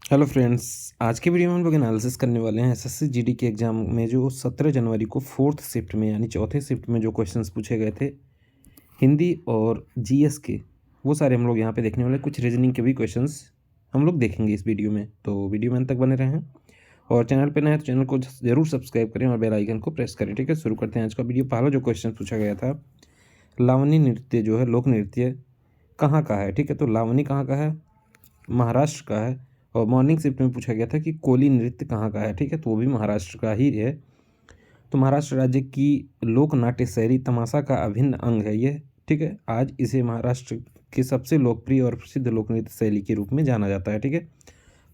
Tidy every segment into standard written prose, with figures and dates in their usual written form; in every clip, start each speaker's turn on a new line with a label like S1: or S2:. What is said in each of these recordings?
S1: Hello friends, आज के video में हम लोग एनालिसिस करने वाले हैं एसएससी जीडी के एग्ज़ाम में जो 17 जनवरी को फोर्थ शिफ्ट में यानी चौथे शिफ्ट में जो क्वेश्चंस पूछे गए थे हिंदी और जीएस के, वो सारे हम लोग यहाँ पे देखने वाले। कुछ रीजनिंग के भी क्वेश्चंस हम लोग देखेंगे इस वीडियो में, तो वीडियो में अंत तक बने रहें। और चैनल पर नए हैं तो चैनल को ज़रूर सब्सक्राइब करें और बेल आइकन को प्रेस करें। ठीक है, शुरू करते हैं आज का वीडियो। पहला जो क्वेश्चन पूछा गया था, लावनी नृत्य जो है लोक नृत्य कहाँ का है। ठीक है, तो लावनी कहाँ का है, महाराष्ट्र का है। और मॉर्निंग शिफ्ट में पूछा गया था कि कोली नृत्य कहाँ का है। ठीक है, तो वो भी महाराष्ट्र का ही है। तो महाराष्ट्र राज्य की लोक नाट्य शैली तमाशा का अभिन्न अंग है ये। ठीक है, आज इसे महाराष्ट्र के सबसे लोकप्रिय और प्रसिद्ध लोक नृत्य शैली के रूप में जाना जाता है। ठीक है,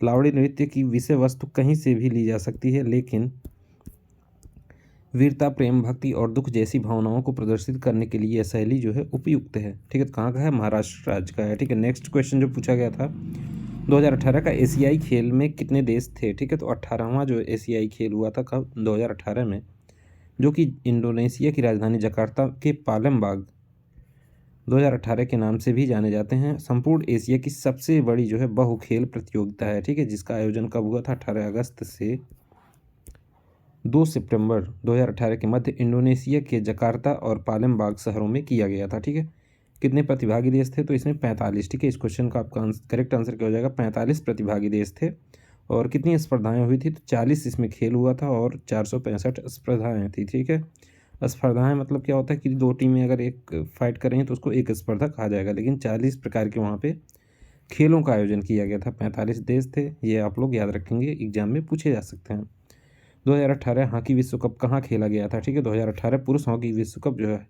S1: लावड़ी नृत्य की विषय वस्तु कहीं से भी ली जा सकती है, लेकिन वीरता, प्रेम, भक्ति और दुख जैसी भावनाओं को प्रदर्शित करने के लिए यह शैली जो है उपयुक्त है। ठीक है, तो कहाँ का है, महाराष्ट्र राज्य का है। ठीक है, नेक्स्ट क्वेश्चन जो पूछा गया था, 2018 का एशियाई खेल में कितने देश थे। ठीक है, तो 18वां जो एशियाई खेल हुआ था कब, 2018 में, जो कि इंडोनेशिया की राजधानी जकार्ता के पालमबाग 2018 के नाम से भी जाने जाते हैं। संपूर्ण एशिया की सबसे बड़ी जो है बहु खेल प्रतियोगिता है। ठीक है, जिसका आयोजन कब हुआ था, 18 अगस्त से 2 सितंबर 2018 के मध्य इंडोनेशिया के जकार्ता और पालमबाग शहरों में किया गया था। ठीक है, कितने प्रतिभागी देश थे, तो इसमें 45। ठीक है, इस क्वेश्चन का आपका करेक्ट आंसर क्या हो जाएगा, 45 प्रतिभागी देश थे। और कितनी स्पर्धाएं हुई थी, तो 40 इसमें खेल हुआ था और 465 स्पर्धाएँ थी। ठीक है, स्पर्धाएं मतलब क्या होता है कि दो टीमें अगर एक फाइट करें तो उसको एक स्पर्धा कहा जाएगा, लेकिन 40 प्रकार के वहाँ पे खेलों का आयोजन किया गया था। 45 देश थे, ये आप लोग याद रखेंगे, एग्जाम में पूछे जा सकते हैं। 2018 हॉकी विश्व कप कहाँ खेला गया था। ठीक है, 2018 पुरुष हॉकी विश्व कप जो है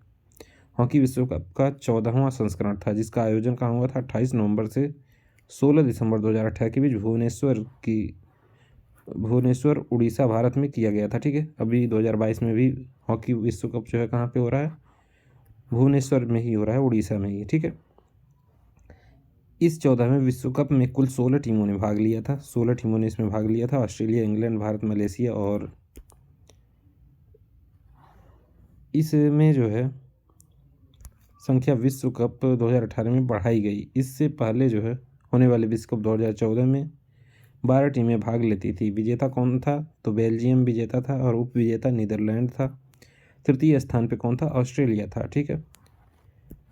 S1: हॉकी विश्व कप का 14वां संस्करण था, जिसका आयोजन कहाँ हुआ था, 28 नवंबर से 16 दिसंबर 2018 के बीच भुवनेश्वर उड़ीसा भारत में किया गया था। ठीक है, अभी 2022 में भी हॉकी विश्व कप जो है कहाँ पे हो रहा है, भुवनेश्वर में ही हो रहा है, उड़ीसा में ही। ठीक है, इस 14वें विश्व कप में कुल 16 टीमों ने भाग लिया था। 16 टीमों ने इसमें भाग लिया था, ऑस्ट्रेलिया, इंग्लैंड, भारत, मलेशिया। और इसमें जो है संख्या विश्व कप 2018 में बढ़ाई गई। इससे पहले जो है होने वाले विश्व कप 2014 में 12 टीमें भाग लेती थी। विजेता कौन था, तो बेल्जियम विजेता था और उप विजेता नीदरलैंड था। तृतीय स्थान पे कौन था, ऑस्ट्रेलिया था। ठीक है,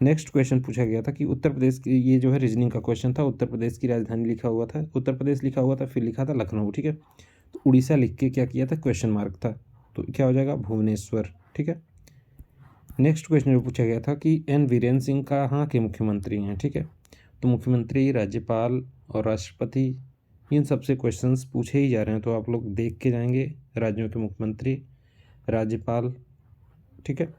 S1: नेक्स्ट क्वेश्चन पूछा गया था कि उत्तर प्रदेश की, ये जो है रीजनिंग का क्वेश्चन था, उत्तर प्रदेश की राजधानी लिखा हुआ था, उत्तर प्रदेश लिखा हुआ था, फिर लिखा था लखनऊ। ठीक है, तो उड़ीसा लिख के क्या किया था, क्वेश्चन मार्क था, तो क्या हो जाएगा, भुवनेश्वर। ठीक है, नेक्स्ट क्वेश्चन जो पूछा गया था कि एन वीरेंद्र सिंह कहाँ के मुख्यमंत्री हैं। ठीक है, तो मुख्यमंत्री, राज्यपाल और राष्ट्रपति, इन सबसे क्वेश्चंस पूछे ही जा रहे हैं, तो आप लोग देख के जाएंगे। राज्यों के मुख्यमंत्री, राज्यपाल। ठीक है,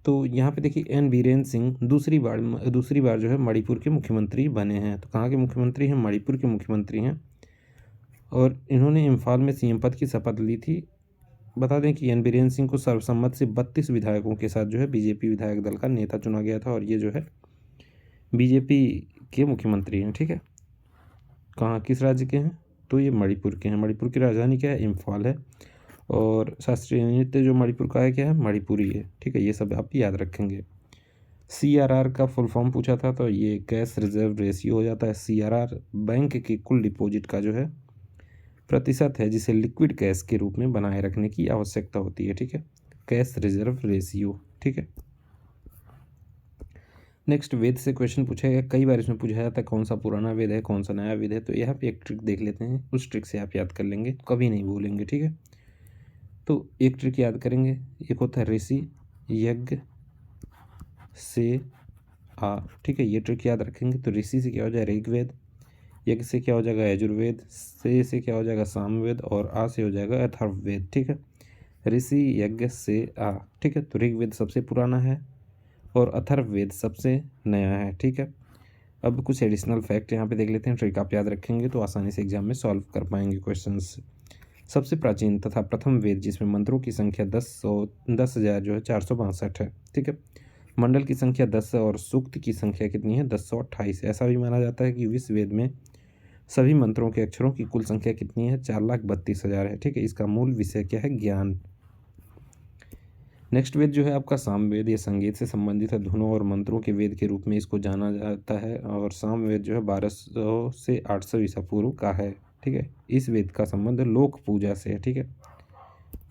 S1: तो यहाँ पे देखिए एन वीरेंद्र सिंह दूसरी बार जो है मणिपुर के मुख्यमंत्री बने हैं। तो कहाँ के मुख्यमंत्री हैं, मणिपुर के मुख्यमंत्री हैं। और इन्होंने इम्फाल में सीएम पद की शपथ ली थी। बता दें कि एन बीरेन सिंह को सर्वसम्मत से 32 विधायकों के साथ जो है बीजेपी विधायक दल का नेता चुना गया था, और ये जो है बीजेपी के मुख्यमंत्री हैं। ठीक है, कहाँ, किस राज्य के हैं, तो ये मणिपुर के हैं। मणिपुर की राजधानी क्या है, इम्फाल है। और शास्त्रीय नृत्य जो मणिपुर का है क्या है, मणिपुरी है। ठीक है, ये सब आप याद रखेंगे। CRR का फुल फॉर्म पूछा था, तो ये कैश रिजर्व रेशियो हो जाता है। CRR बैंक के कुल डिपॉजिट का जो है प्रतिशत है, जिसे लिक्विड कैश के रूप में बनाए रखने की आवश्यकता होती है। ठीक है, कैश रिजर्व रेशियो। ठीक है, नेक्स्ट वेद से क्वेश्चन पूछा गया, कई बार इसमें पूछा जाता है कौन सा पुराना वेद है, कौन सा नया वेद है। तो यहाँ पे एक ट्रिक देख लेते हैं, उस ट्रिक से आप याद कर लेंगे, कभी नहीं भूलेंगे। ठीक है, तो एक ट्रिक याद करेंगे, एक होता है ऋषि यज्ञ से आ। ठीक है, ये ट्रिक याद रखेंगे। तो ऋषि से क्या हो जाएगा, ऋग्वेद, यज्ञ से क्या हो जाएगा, यजुर्वेद, से क्या हो जाएगा, सामवेद, और आ से हो जाएगा अथर्ववेद। ठीक है, ऋषि यज्ञ से आ। ठीक है, तो ऋग्वेद सबसे पुराना है और अथर्ववेद सबसे नया है। ठीक है, अब कुछ एडिशनल फैक्ट यहाँ पे देख लेते हैं, ट्रिक आप याद रखेंगे तो आसानी से एग्जाम में सॉल्व कर पाएंगे क्वेश्चंस। सबसे प्राचीन तथा प्रथम वेद जिसमें मंत्रों की संख्या 10,000 जो है 462 है। ठीक है, मंडल की संख्या 10 है और सूक्त की संख्या कितनी है, 1028। ऐसा भी माना जाता है कि इस वेद में सभी मंत्रों के अक्षरों की कुल संख्या कितनी है, 4,32,000 है। ठीक है, इसका मूल विषय क्या है, ज्ञान। नेक्स्ट वेद जो है आपका सामवेद, ये संगीत से संबंधित है, धुनों और मंत्रों के वेद के रूप में इसको जाना जाता है। और सामवेद जो है 1200 से 800 ईसा पूर्व का है। ठीक है। इस वेद का संबंध लोक पूजा से है, ठीक है।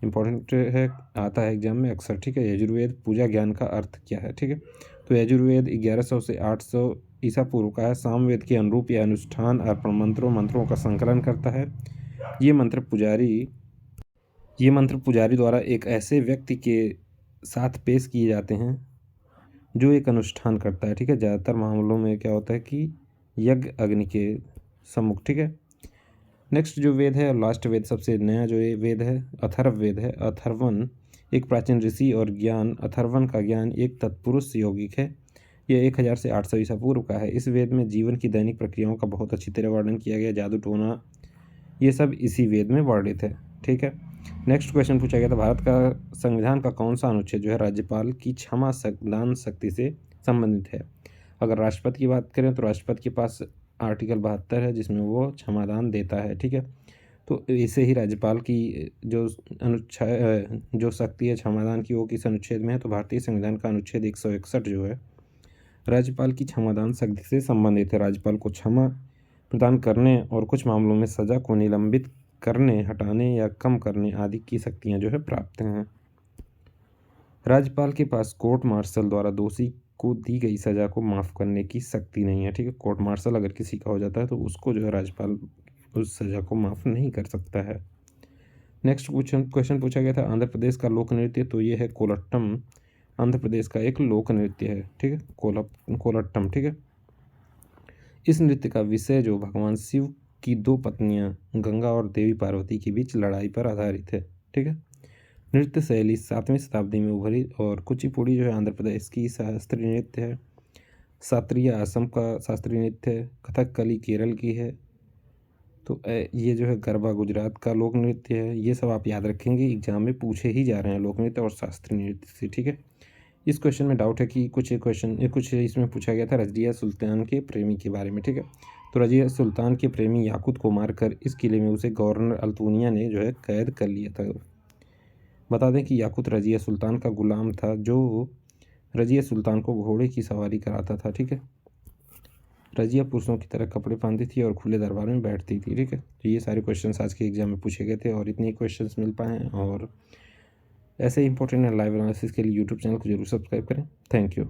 S1: इंपॉर्टेंट है, आता है एग्जाम में अक्सर, ठीक है। यजुर्वेद पूजा ज्ञान का अर्थ क्या है, ठीक है। तो यजुर्वेद 1100 से 800 ईसा पूर्व का है। सामवेद के अनुरूप यह अनुष्ठान अर्पण मंत्रों का संकलन करता है। ये मंत्र पुजारी द्वारा एक ऐसे व्यक्ति के साथ पेश किए जाते हैं जो एक अनुष्ठान करता है, ठीक है। ज़्यादातर मामलों में क्या होता है कि यज्ञ अग्नि के सम्मुख, ठीक है। नेक्स्ट जो वेद है, लास्ट वेद सबसे नया जो ये वेद है, अथर्ववेद है। अथर्वन एक प्राचीन ऋषि और ज्ञान, अथर्वन का ज्ञान एक तत्पुरुष यौगिक है। यह 1000 से 800 ईसा पूर्व का है। इस वेद में जीवन की दैनिक प्रक्रियाओं का बहुत अच्छी तरह वर्णन किया गया। जादू टोना ये सब इसी वेद में वर्णित है, ठीक है। नेक्स्ट क्वेश्चन पूछा गया था, भारत का संविधान का कौन सा अनुच्छेद जो है राज्यपाल की क्षमा दान शक्ति से संबंधित है। अगर राष्ट्रपति की बात करें तो राष्ट्रपति के पास आर्टिकल 72 है जिसमें वो क्षमादान देता है, ठीक है। तो इसे ही राज्यपाल की जो जो शक्ति है क्षमादान की, वो किस अनुच्छेद में है, तो भारतीय संविधान का अनुच्छेद 161 जो है राज्यपाल की क्षमादान शक्ति से संबंधित है। राज्यपाल को क्षमा प्रदान करने और कुछ मामलों में सजा को निलंबित करने, हटाने या कम करने आदि की शक्तियां जो है प्राप्त हैं। राज्यपाल के पास कोर्ट मार्शल द्वारा दोषी को दी गई सजा को माफ़ करने की शक्ति नहीं है, ठीक है। कोर्ट मार्शल अगर किसी का हो जाता है तो उसको जो है राज्यपाल उस सजा को माफ़ नहीं कर सकता है। नेक्स्ट क्वेश्चन पूछा गया था, आंध्र प्रदेश का लोक नृत्य, तो ये है कोलट्टम। आंध्र प्रदेश का एक लोक नृत्य है, ठीक है, कोलट्टम, ठीक है। इस नृत्य का विषय जो भगवान शिव की 2 पत्नियां गंगा और देवी पार्वती के बीच लड़ाई पर आधारित है, ठीक है। नृत्य शैली 7वीं शताब्दी में उभरी और कुचिपुड़ी जो है आंध्र प्रदेश की शास्त्रीय नृत्य है। सात्रिया असम का शास्त्रीय नृत्य है। कथकली केरल की है। तो ये जो है गरबा गुजरात का लोक नृत्य है। ये सब आप याद रखेंगे, एग्जाम में पूछे ही जा रहे हैं लोक नृत्य और शास्त्रीय नृत्य से, ठीक है। इस क्वेश्चन में डाउट है कि कुछ इसमें पूछा गया था रजिया सुल्तान के प्रेमी के बारे में, ठीक है। तो रजिया सुल्तान के प्रेमी याकूत को मारकर इस किले में उसे गवर्नर अल्तुनिया ने जो है कैद कर लिया था। बता दें कि याकूत रजिया सुल्तान का गुलाम था जो रजिया सुल्तान को घोड़े की सवारी कराता था, ठीक है। रजिया पुरुषों की तरह कपड़े पहनती थी और खुले दरबार में बैठती थी, ठीक है। तो ये सारे क्वेश्चन आज के एग्जाम में पूछे गए थे और इतने ही क्वेश्चन मिल पाए हैं। और ऐसे इंपॉर्टेंट लाइव एनालिसिस के लिए यूट्यूब चैनल को जरूर सब्सक्राइब करें। Thank you.